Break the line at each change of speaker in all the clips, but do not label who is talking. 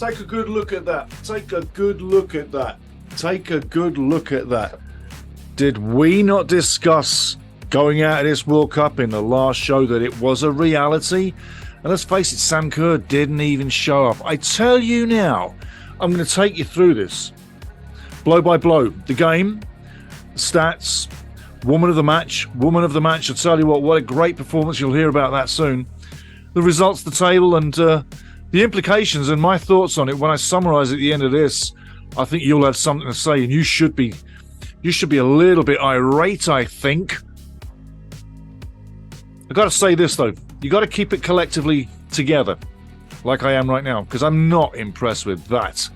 Take a good look at that. Take a good look at that. Take a good look at that. Did we not discuss going out of this World Cup in the last show that it was a reality? And let's face it, SINCLAIR didn't even show up. I tell you now, I'm going to take you through this. Blow by blow. The game, stats, woman of the match. I'll tell you what a great performance. You'll hear about that soon. The results, the table, and the implications and my thoughts on it when I summarize at the end of this. I think you'll have something to say, and you should be a little bit irate, I think. I've got to say this, though. You got to keep it collectively together, like I am right now, because I'm not impressed with that.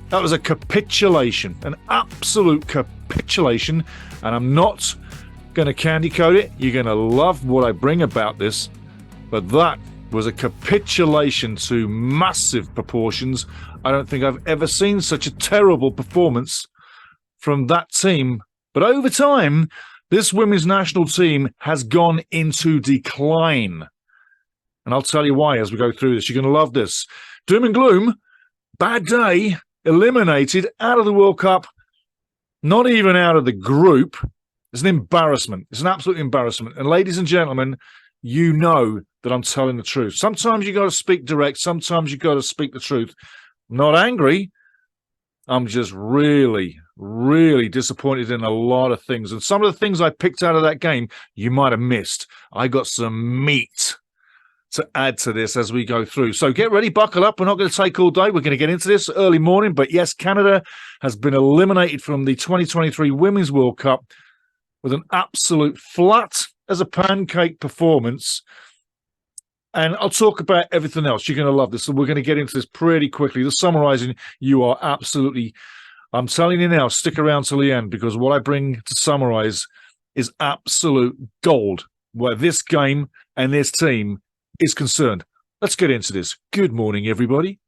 That was a capitulation, an absolute capitulation, and I'm not going to candy coat it. You're going to love what I bring about this, but that was a capitulation to massive proportions. I don't think I've ever seen such a terrible performance from that team. But over time, this women's national team has gone into decline. And I'll tell you why as we go through this. You're going to love this. Doom and gloom, bad day, eliminated, out of the World Cup, not even out of the group. It's an embarrassment. It's an absolute embarrassment. And ladies and gentlemen, you know that I'm telling the truth. Sometimes you got to speak direct. Sometimes you got to speak the truth. I'm not angry. I'm just really, really disappointed in a lot of things. And some of the things I picked out of that game, you might have missed. I got some meat to add to this as we go through. So get ready, buckle up. We're not going to take all day. We're going to get into this early morning. But yes, Canada has been eliminated from the 2023 Women's World Cup with an absolute flat as a pancake performance. And I'll talk about everything else. You're going to love this. So we're going to get into this pretty quickly. The summarizing, you are absolutely, I'm telling you now, stick around till the end, because what I bring to summarize is absolute gold where this game and this team is concerned. Let's get into this. Good morning, everybody.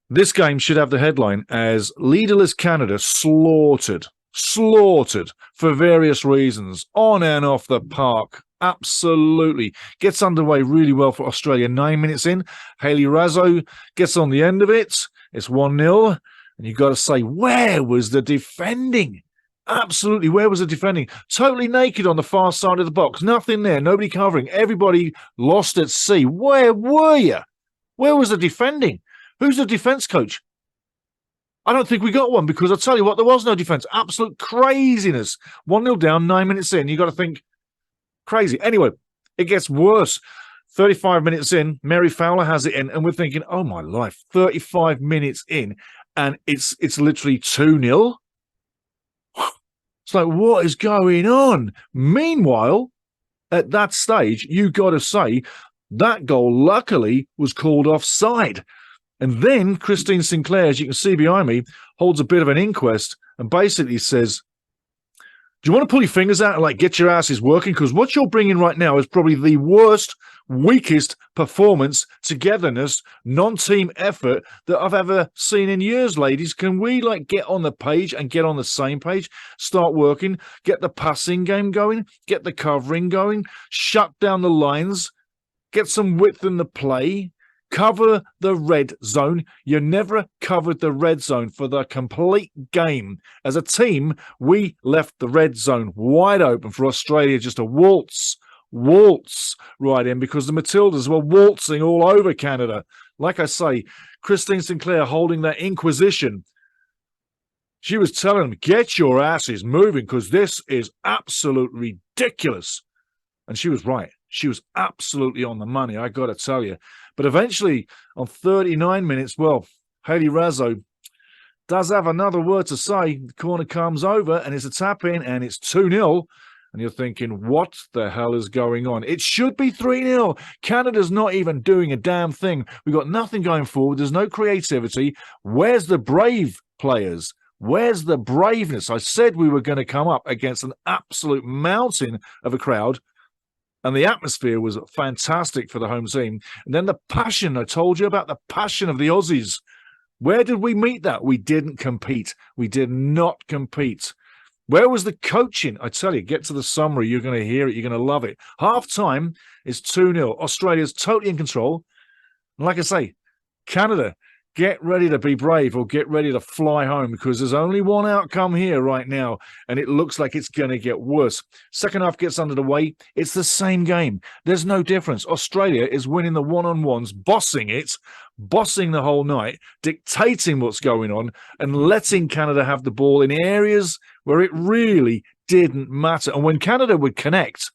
This game should have the headline as leaderless Canada slaughtered for various reasons, on and off the park. Absolutely. Gets underway really well for Australia. 9 minutes in, Hayley Raso gets on the end of it. It's 1-0. And you've got to say, where was the defending? Absolutely, where was the defending? Totally naked on the far side of the box. Nothing there, nobody covering. Everybody lost at sea. Where were you? Where was the defending? Who's the defence coach? I don't think we got one, because I'll tell you what, there was no defence. Absolute craziness. 1-0 down, 9 minutes in. You've got to think, crazy. Anyway, it gets worse. 35 minutes in, Mary Fowler has it in, and we're thinking, oh my life, 35 minutes in, and it's literally 2-0. It's like, what is going on? Meanwhile, at that stage, you got to say, that goal luckily was called offside. And then Christine Sinclair, as you can see behind me, holds a bit of an inquest and basically says, do you want to pull your fingers out and like get your asses working? Because what you're bringing right now is probably the worst, weakest performance, togetherness, non-team effort that I've ever seen in years, ladies. Can we like get on the page and get on the same page, start working, get the passing game going, get the covering going, shut down the lines, get some width in the play, cover the red zone. You never covered the red zone for the complete game. As a team, we left the red zone wide open for Australia just to waltz right in, because the Matildas were waltzing all over Canada. Like I say, Christine Sinclair holding that inquisition. She was telling them, get your asses moving, because this is absolutely ridiculous. And she was right. She was absolutely on the money, I got to tell you. But eventually, on 39 minutes, well, Hayley Raso does have another word to say. The corner comes over, and it's a tap-in, and it's 2-0. And you're thinking, what the hell is going on? It should be 3-0. Canada's not even doing a damn thing. We've got nothing going forward. There's no creativity. Where's the brave players? Where's the braveness? I said we were going to come up against an absolute mountain of a crowd. And the atmosphere was fantastic for the home team. And then the passion, I told you about the passion of the Aussies. Where did we meet that? We didn't compete. We did not compete. Where was the coaching? I tell you, get to the summary. You're going to hear it. You're going to love it. Half-time is 2-0. Australia's totally in control. And like I say, Canada, get ready to be brave or get ready to fly home, because there's only one outcome here right now, and it looks like it's going to get worse. Second half gets under the way. It's the same game. There's no difference. Australia is winning the one-on-ones, bossing it, bossing the whole night, dictating what's going on, and letting Canada have the ball in areas where it really didn't matter. And when Canada would connect,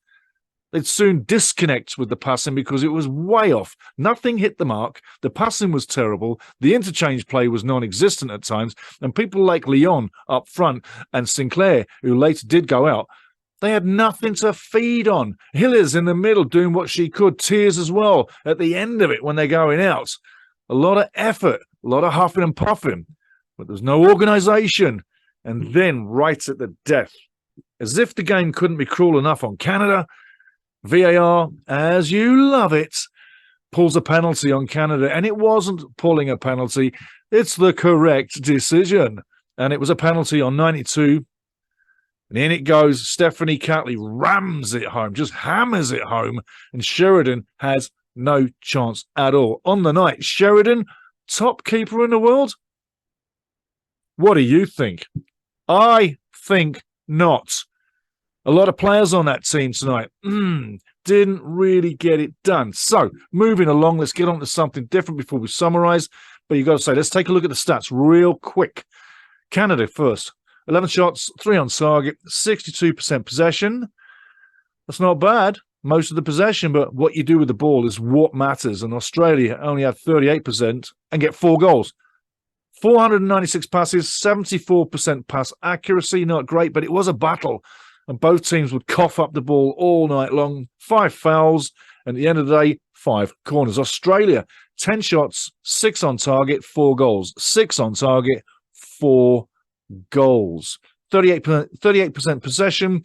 they'd soon disconnect with the passing because it was way off. Nothing hit the mark. The passing was terrible. The interchange play was non-existent at times. And people like Leon up front and Sinclair, who later did go out, they had nothing to feed on. Hillis in the middle doing what she could. Tears as well at the end of it when they're going out. A lot of effort, a lot of huffing and puffing. But there's no organisation. And then right at the death, as if the game couldn't be cruel enough on Canada, VAR, as you love it, pulls a penalty on Canada. And it wasn't pulling a penalty. It's the correct decision. And it was a penalty on 92. And in it goes. Stephanie Catley rams it home, just hammers it home. And Sheridan has no chance at all. On the night, Sheridan, top keeper in the world? What do you think? I think not. A lot of players on that team tonight didn't really get it done. So, moving along, let's get on to something different before we summarize. But you've got to say, let's take a look at the stats real quick. Canada first. 11 shots, 3 on target, 62% possession. That's not bad, most of the possession, but what you do with the ball is what matters. And Australia only had 38% and get 4 goals. 496 passes, 74% pass accuracy. Not great, but it was a battle. And both teams would cough up the ball all night long. 5 fouls, and at the end of the day, 5 corners. Australia, 10 shots, 6 on target, 4 goals. 6 on target, 4 goals. 38% possession,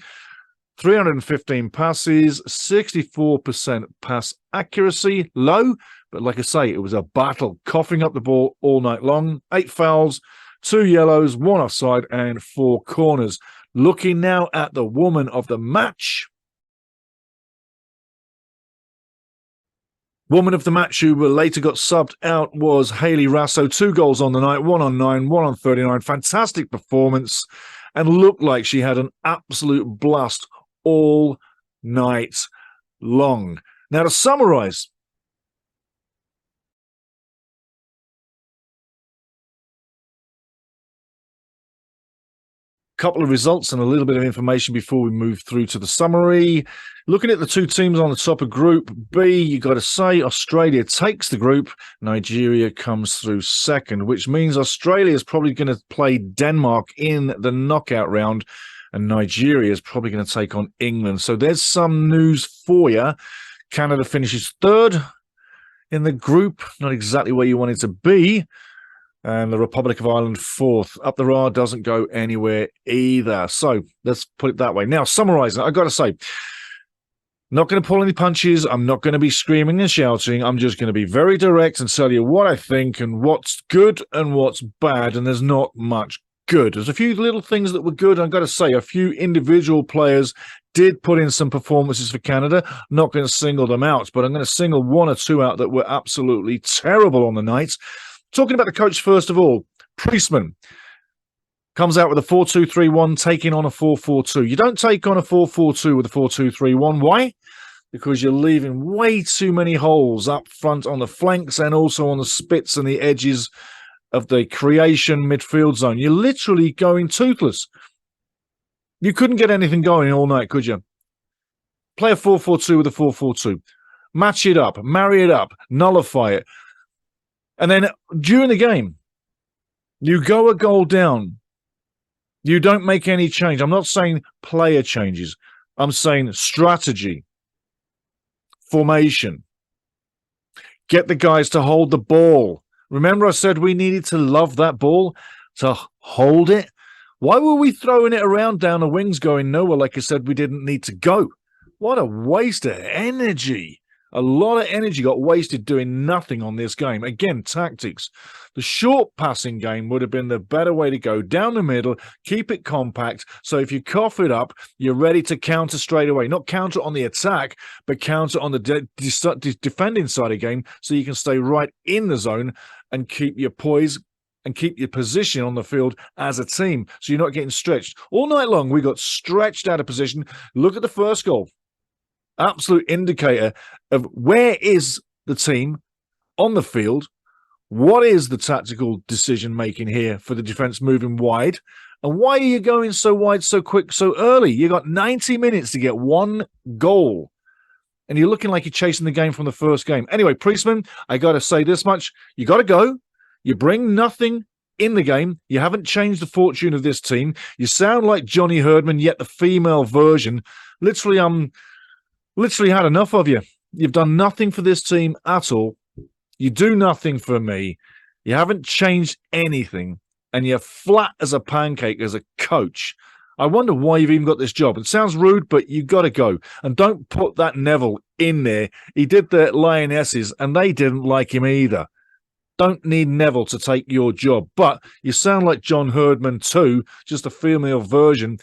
315 passes, 64% pass accuracy. Low, but like I say, it was a battle. Coughing up the ball all night long. 8 fouls, 2 yellows, 1 offside, and 4 corners. Looking now at the woman of the match. Woman of the match who later got subbed out was Hayley Raso. 2 goals on the night, 1 on 9, 1 on 39. Fantastic performance, and looked like she had an absolute blast all night long. Now to summarise, couple of results and a little bit of information before we move through to the summary. Looking at the 2 teams on the top of Group B, you got to say Australia takes the group. Nigeria comes through second, which means Australia is probably going to play Denmark in the knockout round, and Nigeria is probably going to take on England. So there's some news for you. Canada finishes third in the group, not exactly where you want it to be. And the Republic of Ireland fourth. Up the Ra doesn't go anywhere either. So let's put it that way. Now, summarising, I've got to say, not going to pull any punches. I'm not going to be screaming and shouting. I'm just going to be very direct and tell you what I think and what's good and what's bad. And there's not much good. There's a few little things that were good. I've got to say, a few individual players did put in some performances for Canada. I'm not going to single them out, but I'm going to single 1 or 2 out that were absolutely terrible on the night. Talking about the coach, first of all, Priestman comes out with a 4-2-3-1, taking on a 4-4-2. You don't take on a 4-4-2 with a 4-2-3-1. Why? Because you're leaving way too many holes up front on the flanks and also on the spits and the edges of the creation midfield zone. You're literally going toothless. You couldn't get anything going all night, could you? Play a 4-4-2 with a 4-4-2. Match it up, marry it up, nullify it. And then during the game, you go a goal down. You don't make any change. I'm not saying player changes. I'm saying strategy, formation. Get the guys to hold the ball. Remember I said we needed to love that ball, to hold it? Why were we throwing it around down the wings going nowhere like I said we didn't need to go? What a waste of energy. A lot of energy got wasted doing nothing on this game. Again, tactics. The short passing game would have been the better way to go. Down the middle, keep it compact. So if you cough it up, you're ready to counter straight away. Not counter on the attack, but counter on the defending side of the game so you can stay right in the zone and keep your poise and keep your position on the field as a team so you're not getting stretched. All night long, we got stretched out of position. Look at the first goal. Absolute indicator of where is the team on the field. What is the tactical decision making here for the defense moving wide? And why are you going so wide so quick, so early? You got 90 minutes to get one goal. And you're looking like you're chasing the game from the first game. Anyway, Priestman, I got to say this much. You got to go. You bring nothing in the game. You haven't changed the fortune of this team. You sound like Johnny Herdman, yet the female version. Literally had enough of you. You've done nothing for this team at all. You do nothing for me. You haven't changed anything. And you're flat as a pancake as a coach. I wonder why you've even got this job. It sounds rude, but you got to go. And don't put that Neville in there. He did the Lionesses, and they didn't like him either. Don't need Neville to take your job. But you sound like John Herdman too, just a female version.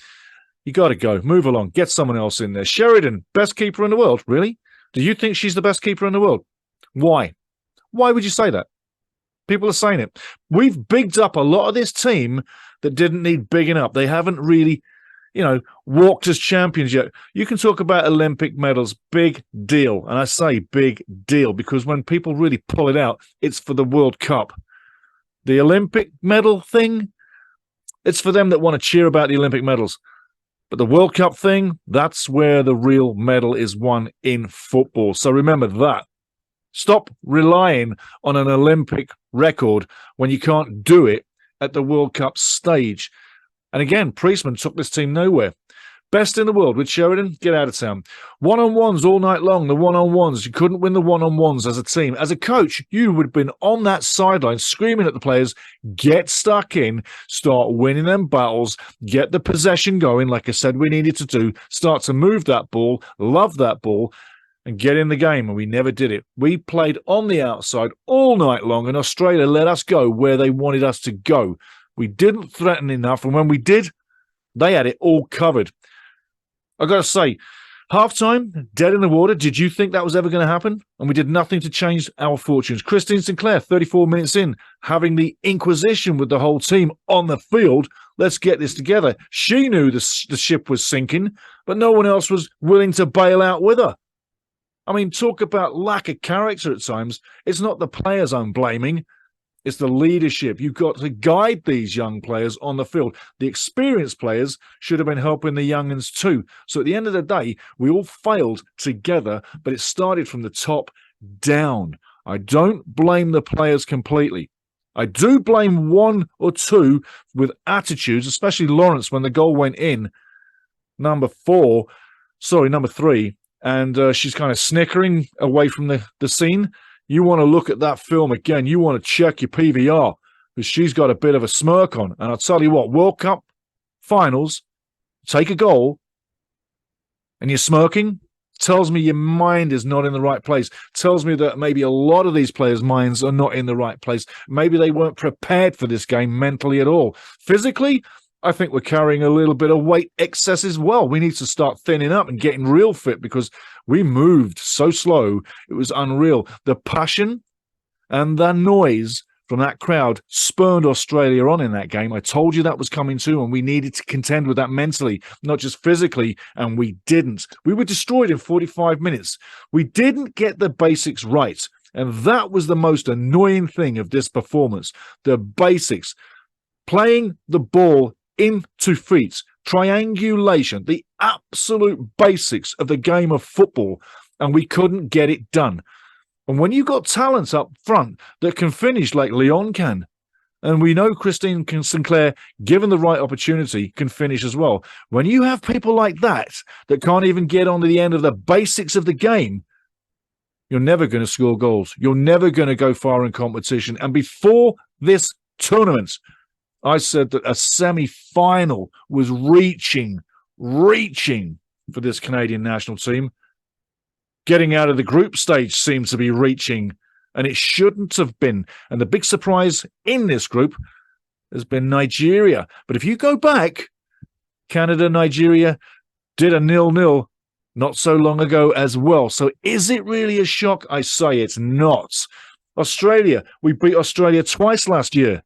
You got to go. Move along. Get someone else in there. Sheridan, best keeper in the world. Really? Do you think she's the best keeper in the world? Why? Why would you say that? People are saying it. We've bigged up a lot of this team that didn't need bigging up. They haven't really, walked as champions yet. You can talk about Olympic medals. Big deal. And I say big deal because when people really pull it out, it's for the World Cup. The Olympic medal thing, it's for them that want to cheer about the Olympic medals. But the World Cup thing, that's where the real medal is won in football. So remember that. Stop relying on an Olympic record when you can't do it at the World Cup stage. And again, Priestman took this team nowhere. Best in the world with Sheridan, get out of town. One-on-ones all night long, the one-on-ones. You couldn't win the one-on-ones as a team. As a coach, you would have been on that sideline screaming at the players, get stuck in, start winning them battles, get the possession going like I said we needed to do, start to move that ball, love that ball, and get in the game, and we never did it. We played on the outside all night long, and Australia let us go where they wanted us to go. We didn't threaten enough, and when we did, they had it all covered. I got to say, halftime, dead in the water. Did you think that was ever going to happen? And we did nothing to change our fortunes. Christine Sinclair, 34 minutes in, having the Inquisition with the whole team on the field. Let's get this together. She knew the ship was sinking, but no one else was willing to bail out with her. I mean, talk about lack of character at times. It's not the players I'm blaming. It's the leadership. You've got to guide these young players on the field. The experienced players should have been helping the young'uns too. So at the end of the day, we all failed together, but it started from the top down. I don't blame the players completely. I do blame one or two with attitudes, especially Lawrence when the goal went in. Number 3. And she's kind of snickering away from the scene. You want to look at that film again. You want to check your PVR because she's got a bit of a smirk on. And I'll tell you what, World Cup finals, take a goal, and you're smirking, tells me your mind is not in the right place. Tells me that maybe a lot of these players' minds are not in the right place. Maybe they weren't prepared for this game mentally at all. Physically, I think we're carrying a little bit of weight excess as well. We need to start thinning up and getting real fit because we moved so slow. It was unreal. The passion and the noise from that crowd spurned Australia on in that game. I told you that was coming too, and we needed to contend with that mentally, not just physically, and we didn't. We were destroyed in 45 minutes. We didn't get the basics right, and that was the most annoying thing of this performance. The basics. Playing the ball into feet, triangulation, the absolute basics of the game of football, and we couldn't get it done. And when you got talents up front that can finish like Leon can, and we know Christine Sinclair, given the right opportunity, can finish as well. When you have people like that can't even get on to the end of the basics of the game, you're never going to score goals. You're never going to go far in competition. And before this tournament, I said that a semi-final was reaching for this Canadian national team. Getting out of the group stage seems to be reaching, and it shouldn't have been. And the big surprise in this group has been Nigeria. But if you go back, Canada, Nigeria did a 0-0 not so long ago as well. So is it really a shock? I say it's not. Australia, we beat Australia twice last year.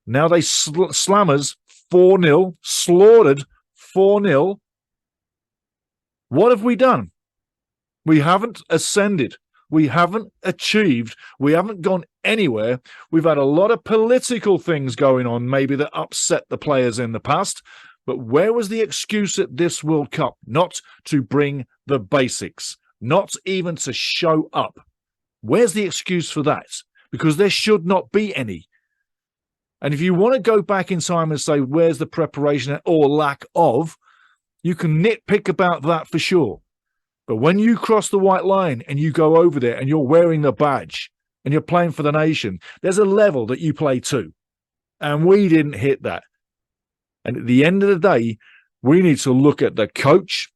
Now they slam us 4-0, slaughtered 4-0. What have we done? We haven't ascended. We haven't achieved. We haven't gone anywhere. We've had a lot of political things going on, maybe that upset the players in the past. But where was the excuse at this World Cup? Not to bring the basics, not even to show up. Where's the excuse for that? Because there should not be any. And if you want to go back in time and say, where's the preparation or lack of, you can nitpick about that for sure. But when you cross the white line and you go over there and you're wearing the badge and you're playing for the nation, there's a level that you play to. And we didn't hit that. And at the end of the day, we need to look at the coach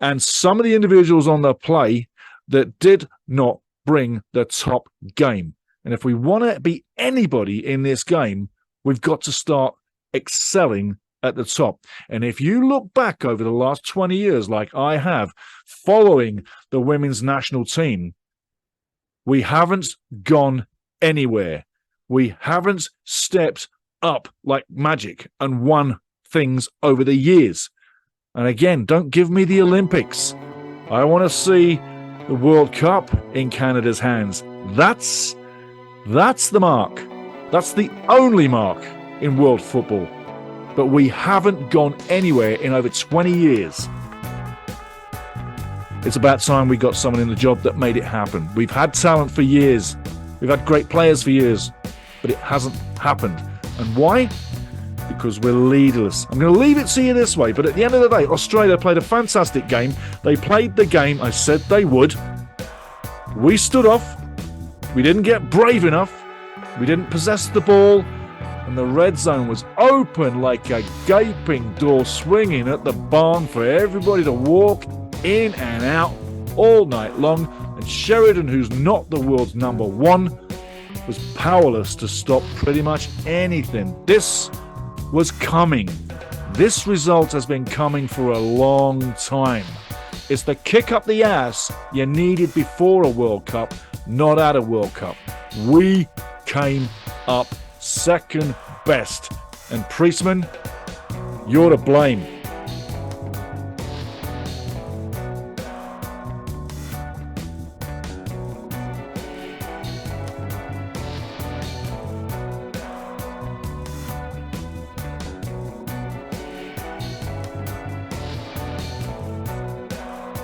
and some of the individuals on the play that did not bring the top game. And if we want to be anybody in this game, we've got to start excelling at the top. And if you look back over the last 20 years, like I have, following the women's national team, we haven't gone anywhere. We haven't stepped up like magic and won things over the years. And again, don't give me the Olympics. I want to see the World Cup in Canada's hands. That's the mark. That's the only mark in world football. But we haven't gone anywhere in over 20 years. It's about time we got someone in the job that made it happen. We've had talent for years. We've had great players for years. But it hasn't happened. And why? Because we're leaderless. I'm going to leave it to you this way, but at the end of the day, Australia played a fantastic game. They played the game I said they would. We stood off. We didn't get brave enough. We didn't possess the ball. And the red zone was open like a gaping door swinging at the barn for everybody to walk in and out all night long. And Sheridan, who's not the world's number one, was powerless to stop pretty much anything. This was coming. This result has been coming for a long time. It's the kick up the ass you needed before a World Cup, not at a World Cup. We came up second best. And Priestman, you're to blame.